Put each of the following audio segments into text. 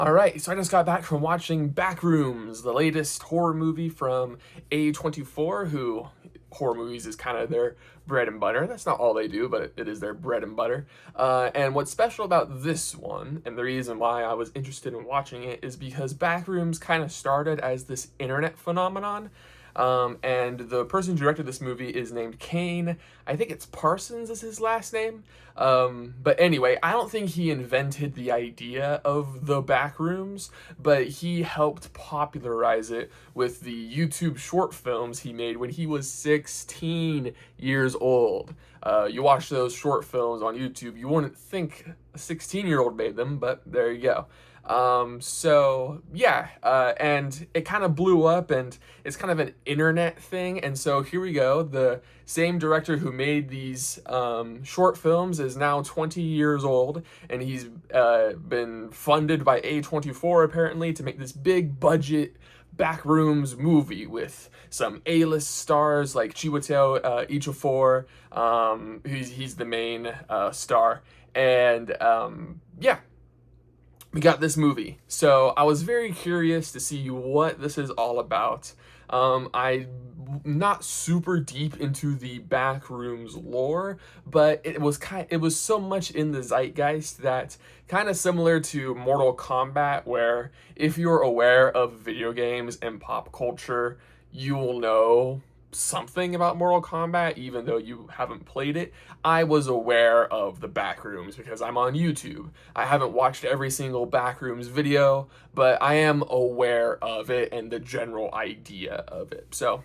All right, so I just got back from watching Backrooms, the latest horror movie from A24, who horror movies is kind of their bread and butter. That's not all they do, but it is their bread and butter. And what's special about this one, and the reason why I was interested in watching it, is because Backrooms kind of started as this internet phenomenon. And the person who directed this movie is named Kane. I think it's Parsons is his last name. But anyway, I don't think he invented the idea of the Backrooms, but he helped popularize it with the YouTube short films he made when he was 16 years old. You watch those short films on YouTube, you wouldn't think a 16-year-old made them, but there you go. So yeah, and it kind of blew up, and it's kind of an internet thing. And so here we go. The same director who made these short films is now 20 years old, and he's been funded by A24 apparently to make this big budget Backrooms movie with some A-list stars like Chiwetel Ejiofor. He's the main star, and yeah, we got this movie. So I was very curious to see what this is all about. I'm not super deep into the Backrooms lore, but it was so much in the zeitgeist that kind of similar to Mortal Kombat, where if you're aware of video games and pop culture, you will know something about Mortal Kombat, even though you haven't played it. I was aware of the Backrooms because I'm on YouTube. I haven't watched every single Backrooms video, but I am aware of it and the general idea of it. So,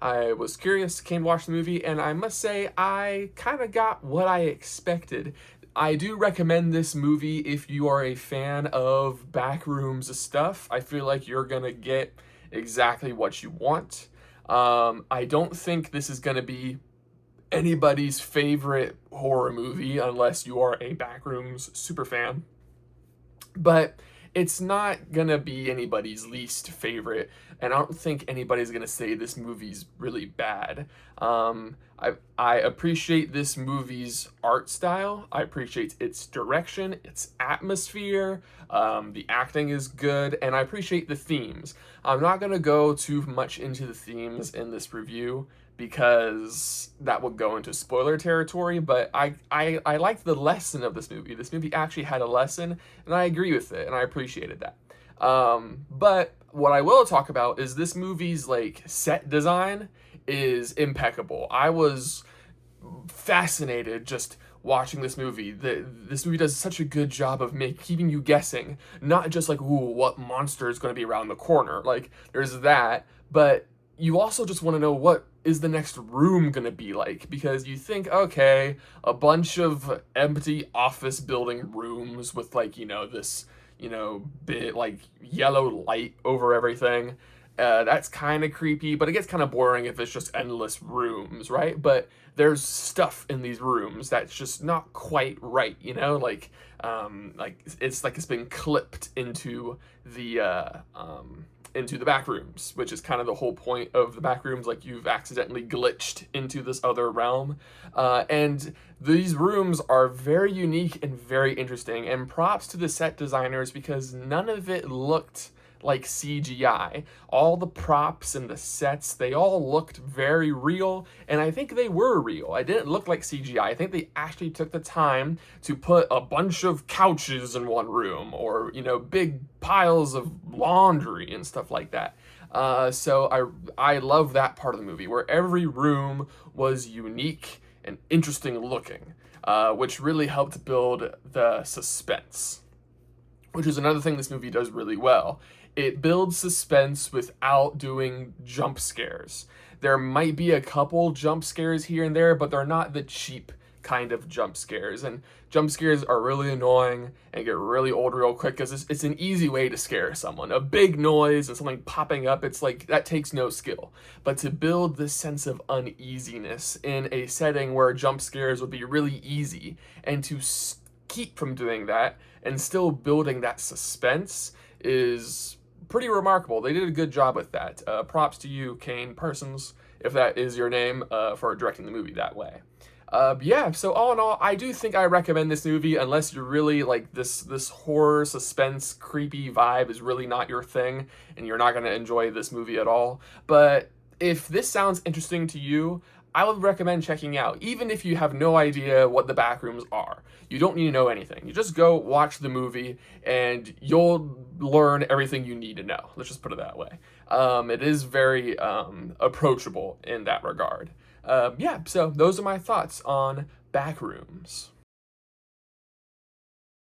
I was curious, came to watch the movie, and I must say I kind of got what I expected. I do recommend this movie if you are a fan of Backrooms stuff. I feel like you're gonna get exactly what you want. I don't think this is going to be anybody's favorite horror movie unless you are a Backrooms super fan. But it's not going to be anybody's least favorite, and I don't think anybody's going to say this movie's really bad. I appreciate this movie's art style. I appreciate its direction, its atmosphere. The acting is good, and I appreciate the themes. I'm not going to go too much into the themes in this review because that would go into spoiler territory, but I liked the lesson of this movie. This movie actually had a lesson, and I agree with it, and I appreciated that. But what I will talk about is this movie's set design is impeccable. I was fascinated just watching this movie. This movie does such a good job of keeping you guessing, not just ooh, what monster is going to be around the corner. There's that, but you also just want to know what is the next room going to be like, because you think, okay, a bunch of empty office building rooms with this, bit yellow light over everything. That's kind of creepy, but it gets kind of boring if it's just endless rooms, right? But there's stuff in these rooms that's just not quite right, it's been clipped into the back rooms, which is kind of the whole point of the back rooms. You've accidentally glitched into this other realm, and these rooms are very unique and very interesting. And props to the set designers because none of it looked like CGI. All the props and the sets, they all looked very real, and I think they were real. I didn't look like CGI. I think they actually took the time to put a bunch of couches in one room, or big piles of laundry and stuff like that. So I love that part of the movie where every room was unique and interesting looking, which really helped build the suspense, which is another thing this movie does really well. It builds suspense without doing jump scares. There might be a couple jump scares here and there, but they're not the cheap kind of jump scares. And jump scares are really annoying and get really old real quick because it's an easy way to scare someone. A big noise and something popping up, it's that takes no skill. But to build this sense of uneasiness in a setting where jump scares would be really easy, and to keep from doing that and still building that suspense is pretty remarkable. They did a good job with that. Props to you, Kane Parsons, if that is your name, for directing the movie that way. Yeah, so all in all, I do think I recommend this movie unless you're really like this horror, suspense, creepy vibe is really not your thing, and you're not gonna enjoy this movie at all. But if this sounds interesting to you, I would recommend checking out, even if you have no idea what the Backrooms are. You don't need to know anything. You just go watch the movie, and you'll learn everything you need to know. Let's just put it that way. It is very approachable in that regard. Yeah, so those are my thoughts on Backrooms.